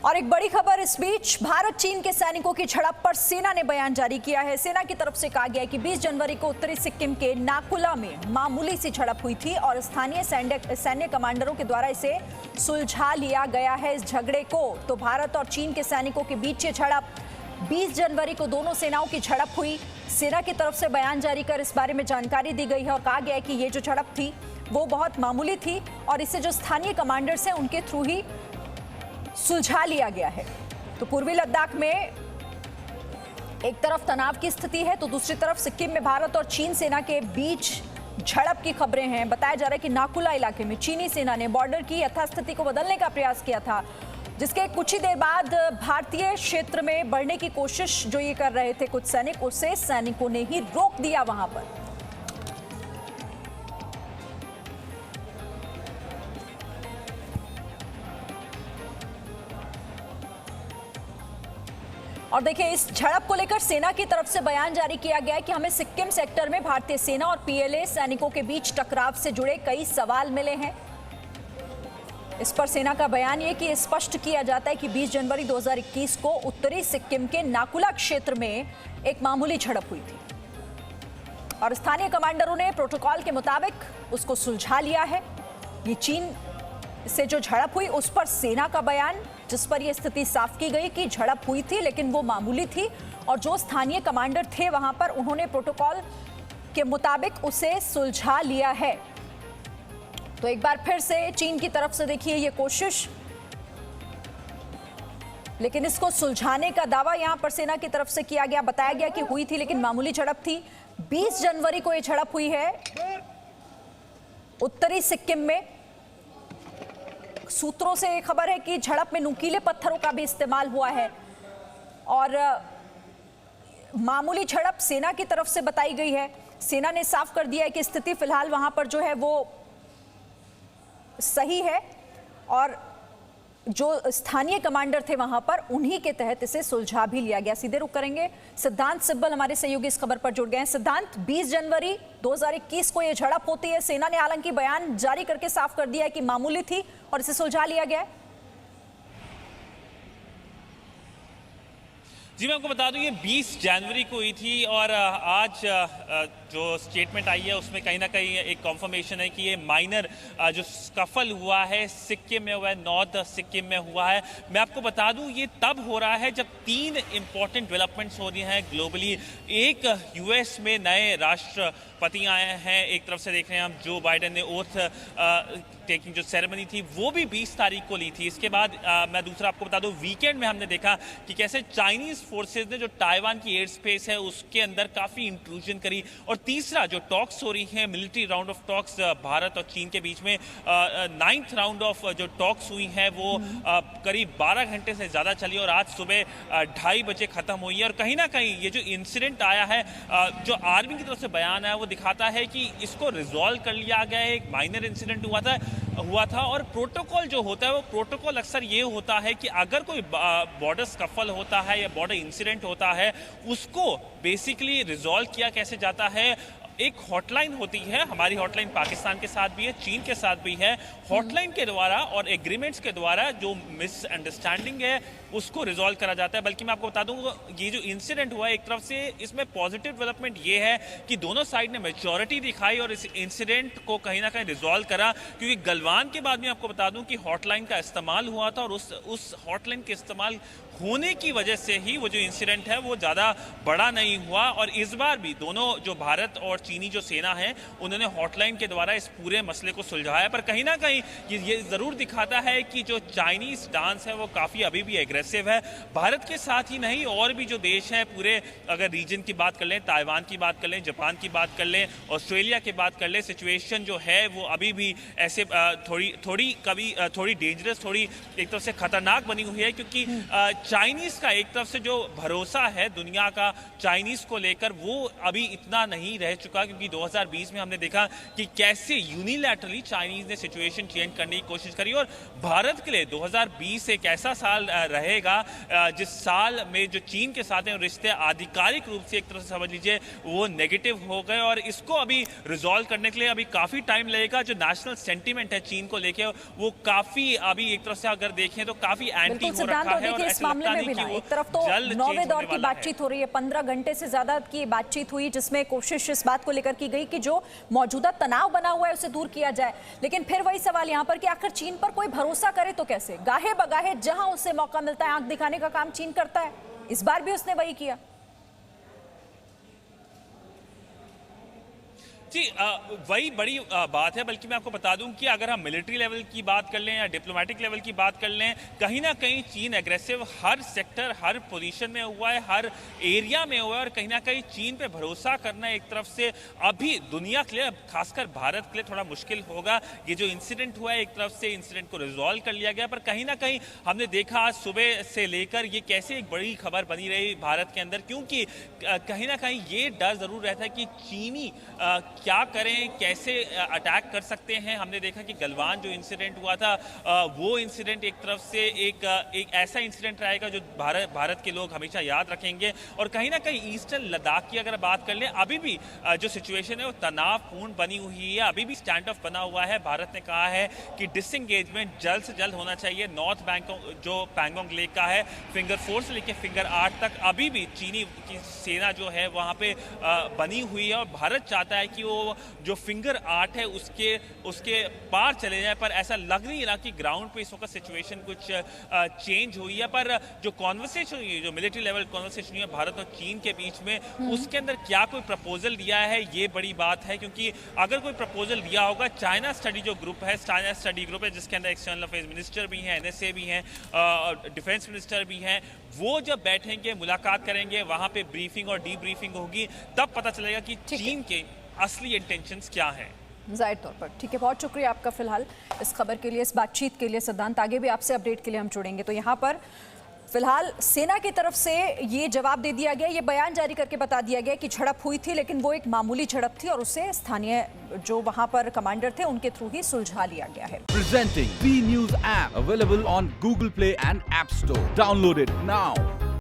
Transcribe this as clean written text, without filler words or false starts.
और एक बड़ी खबर इस बीच, भारत चीन के सैनिकों की झड़प पर सेना ने बयान जारी किया है। सेना की तरफ से कहा गया है कि 20 जनवरी को उत्तरी सिक्किम के नाकुला में मामूली सी झड़प हुई थी और स्थानीय सैन्य कमांडरों के द्वारा इसे सुलझा लिया गया है इस झगड़े को। तो भारत और चीन के सैनिकों के बीच ये झड़प 20 जनवरी को दोनों सेनाओं की झड़प हुई। सेना की तरफ से बयान जारी कर इस बारे में जानकारी दी गई है और कहा गया है कि ये जो झड़प थी वो बहुत मामूली थी और इसे जो स्थानीय कमांडर्स हैं उनके थ्रू ही सुलझा लिया गया है। तो पूर्वी लद्दाख में एक तरफ तनाव की स्थिति है तो दूसरी तरफ सिक्किम में भारत और चीन सेना के बीच झड़प की खबरें हैं। बताया जा रहा है कि नाकुला इलाके में चीनी सेना ने बॉर्डर की यथास्थिति को बदलने का प्रयास किया था, जिसके कुछ ही देर बाद भारतीय क्षेत्र में बढ़ने की कोशिश जो ये कर रहे थे कुछ सैनिक, उसे सैनिकों ने ही रोक दिया वहां पर। और देखिए, इस झड़प को लेकर सेना की तरफ से बयान जारी किया गया है कि हमें सिक्किम सेक्टर में भारतीय सेना और पीएलए सैनिकों के बीच टकराव से जुड़े कई सवाल मिले हैं। इस पर सेना का बयान ये कि स्पष्ट किया जाता है कि 20 जनवरी 2021 को उत्तरी सिक्किम के नाकुला क्षेत्र में एक मामूली झड़प हुई थी और स्थानीय कमांडरों ने प्रोटोकॉल के मुताबिक उसको सुलझा लिया है। ये चीन से जो झड़प हुई उस पर सेना का बयान, जिस पर यह स्थिति साफ की गई कि झड़प हुई थी लेकिन वो मामूली थी और जो स्थानीय कमांडर थे वहां पर उन्होंने प्रोटोकॉल के मुताबिक उसे सुलझा लिया है। तो एक बार फिर से चीन की तरफ से देखिए ये कोशिश, लेकिन इसको सुलझाने का दावा यहां पर सेना की तरफ से किया गया। बताया गया कि हुई थी लेकिन मामूली झड़प थी। 20 जनवरी को यह झड़प हुई है उत्तरी सिक्किम में। सूत्रों से खबर है कि झड़प में नुकीले पत्थरों का भी इस्तेमाल हुआ है और मामूली झड़प सेना की तरफ से बताई गई है। सेना ने साफ कर दिया है कि स्थिति फिलहाल वहां पर जो है वो सही है और जो स्थानीय कमांडर थे वहां पर उन्हीं के तहत इसे सुलझा भी लिया गया। सीधे रुक करेंगे, सिद्धांत सिब्बल हमारे सहयोगी इस खबर पर जुड़ गए हैं। सिद्धांत, 20 जनवरी 2021 को यह झड़प होती है। सेना ने हालांकि बयान जारी करके साफ कर दिया है कि मामूली थी और इसे सुलझा लिया गया है। जी, मैं आपको बता दूं ये 20 जनवरी को हुई थी और आज जो स्टेटमेंट आई है उसमें कहीं ना कहीं एक कॉन्फर्मेशन है कि ये माइनर जो स्कफल हुआ है सिक्किम में हुआ है, नॉर्थ सिक्किम में हुआ है। मैं आपको बता दूं ये तब हो रहा है जब 3 इंपॉर्टेंट डेवलपमेंट्स हो रही हैं ग्लोबली। एक, यूएस में नए राष्ट्रपति आए हैं। एक तरफ से देख रहे हैं हम जो बाइडेन ने ओथ टेकिंग जो सेरेमनी थी वो भी 20 तारीख को ली थी। इसके बाद मैं दूसरा आपको बता दूं वीकेंड में हमने देखा कि कैसे चाइनीज फोर्सेस ने जो ताइवान की एयर स्पेस है उसके अंदर काफ़ी इंट्रूजन करी। और तीसरा जो टॉक्स हो रही है, military round of talks Bharat और चीन के बीच में, 9th राउंड ऑफ जो टॉक्स हुई है वो करीब 12 घंटे से ज़्यादा चली और आज सुबह 2:30 बजे ख़त्म हुई है। और कहीं ना कहीं ये जो इंसिडेंट आया है, जो आर्मी की तरफ से बयान आया वो दिखाता है कि इसको रिजॉल्व कर लिया गया है। एक माइनर इंसिडेंट हुआ था और प्रोटोकॉल जो होता है वो प्रोटोकॉल अक्सर ये होता है कि अगर कोई बॉर्डर स्कफल होता है या बॉर्डर इंसिडेंट होता है उसको बेसिकली रिजॉल्व किया कैसे जाता है। एक हॉटलाइन होती है, हमारी हॉटलाइन पाकिस्तान के साथ भी है, चीन के साथ भी है। हॉटलाइन के द्वारा और एग्रीमेंट्स के द्वारा जो मिसअंडरस्टैंडिंग है उसको रिजॉल्व करा जाता है। बल्कि मैं आपको बता दूं ये जो इंसिडेंट हुआ है एक तरफ से इसमें पॉजिटिव डेवलपमेंट ये है कि दोनों साइड ने मैच्योरिटी दिखाई और इस इंसिडेंट को कहीं ना कहीं रिजॉल्व करा। क्योंकि गलवान के बाद में आपको बता दूं कि हॉटलाइन का इस्तेमाल हुआ था और उस हॉटलाइन के इस्तेमाल होने की वजह से ही वो जो इंसिडेंट है वो ज़्यादा बड़ा नहीं हुआ। और इस बार भी दोनों जो भारत और चीनी जो सेना है उन्होंने हॉटलाइन के द्वारा इस पूरे मसले को सुलझाया। पर कहीं ना कहीं ये ज़रूर दिखाता है कि जो चाइनीज डांस है वो काफ़ी अभी भी एग्रेसिव है। भारत के साथ ही नहीं और भी जो देश हैं पूरे, अगर रीजन की बात कर लें, ताइवान की बात कर लें, जापान की बात कर लें, ऑस्ट्रेलिया की बात कर लें, सिचुएशन जो है वो अभी भी ऐसे थोड़ी डेंजरस, थोड़ी एक तरफ से खतरनाक बनी हुई है। क्योंकि चाइनीज का एक तरफ से जो भरोसा है दुनिया का चाइनीज को लेकर वो अभी इतना नहीं रह चुका चुका, क्योंकि 2020 में हमने देखा कि कैसे यूनिलैटरली चाइनीज ने सिचुएशन चेंज करने की कोशिश करी। और भारत के लिए 2020 एक ऐसा साल रहेगा जिस साल में जो चीन के साथ हैं रिश्ते आधिकारिक रूप से एक तरह से समझ लीजिए वो नेगेटिव हो गए, और इसको अभी रिजॉल्व करने के लिए अभी काफी टाइम लगेगा। जो नेशनल सेंटीमेंट है चीन को लेके वो काफी अभी एक तरह से अगर देखें तो काफी एंटी हो रखा है। और इस मामले में भी ना एक तरफ तो 9वें दौर की बातचीत हो रही है, 15 घंटे से ज्यादा की बातचीत हुई जिसमें कोशिश इस बात को लेकर की गई कि जो मौजूदा तनाव बना हुआ है उसे दूर किया जाए। लेकिन फिर वही सवाल यहां पर कि आखिर चीन पर कोई भरोसा करे तो कैसे? गाहे बगाहे जहां उसे मौका मिलता है आंख दिखाने का काम चीन करता है। इस बार भी उसने वही किया। जी वही बड़ी बात है। बल्कि मैं आपको बता दूं कि अगर हम मिलिट्री लेवल की बात कर लें या डिप्लोमेटिक लेवल की बात कर लें, कहीं ना कहीं चीन एग्रेसिव हर सेक्टर हर पोजीशन में हुआ है, हर एरिया में हुआ है। और कहीं ना कहीं चीन पे भरोसा करना एक तरफ से अभी दुनिया के लिए, खासकर भारत के लिए थोड़ा मुश्किल होगा। ये जो इंसिडेंट हुआ है एक तरफ से इंसिडेंट को रिजॉल्व कर लिया गया, पर कहीं ना कहीं हमने देखा आज सुबह से लेकर ये कैसे एक बड़ी खबर बनी रही भारत के अंदर, क्योंकि कहीं ना कहीं ये डर जरूर रहता है कि चीनी क्या करें, कैसे अटैक कर सकते हैं। हमने देखा कि गलवान जो इंसिडेंट हुआ था वो इंसिडेंट एक तरफ से एक ऐसा इंसिडेंट रहेगा जो भारत के लोग हमेशा याद रखेंगे। और कहीं ना कहीं ईस्टर्न लद्दाख की अगर बात कर लें, अभी भी जो सिचुएशन है वो तनावपूर्ण बनी हुई है, अभी भी स्टैंड ऑफ बना हुआ है। भारत ने कहा है कि डिसएंगेजमेंट जल्द से जल्द होना चाहिए। नॉर्थ बैंकॉक जो पैंगोंग लेक का है, फिंगर 4 से लेकर फिंगर 8 तक अभी भी चीनी की सेना जो है वहाँ पे बनी हुई है। और भारत चाहता है कि वो जो फिंगर 8 है उसके पार चले जाए, पर ऐसा लग नहीं रहा कि ग्राउंड पे इस वक्त सिचुएशन कुछ चेंज हुई है। पर जो कॉन्वर्सेशन हुई है, जो मिलिट्री लेवल कॉन्वर्सेशन हुई है भारत और चीन के बीच में, उसके अंदर क्या कोई प्रपोजल दिया है ये बड़ी बात है। क्योंकि अगर कोई प्रपोजल दिया होगा, चाइना स्टडी जो ग्रुप है, चाइना स्टडी ग्रुप है जिसके अंदर एक्सटर्नल अफेयर्स मिनिस्टर भी हैं, NSA भी हैं, डिफेंस मिनिस्टर भी हैं, वो जब बैठेंगे मुलाकात करेंगे, वहां पे ब्रीफिंग और डीब्रीफिंग होगी, तब पता चलेगा कि चीन के असली इंटेंशंस क्या हैं। जाहिर तौर पर ठीक है, बहुत शुक्रिया आपका फिलहाल इस खबर के लिए, इस बातचीत के लिए। सिद्धांत, आगे भी आपसे अपडेट के लिए हम जुड़ेंगे। तो यहाँ पर फिलहाल सेना की तरफ से ये जवाब दे दिया गया, ये बयान जारी करके बता दिया गया कि झड़प हुई थी, लेकिन वो एक मामूली झड़प थी और उसे स्थानीय जो वहां पर कमांडर थे उनके थ्रू ही सुलझा लिया गया है। Presenting B News app available on Google Play and App Store. Download it now.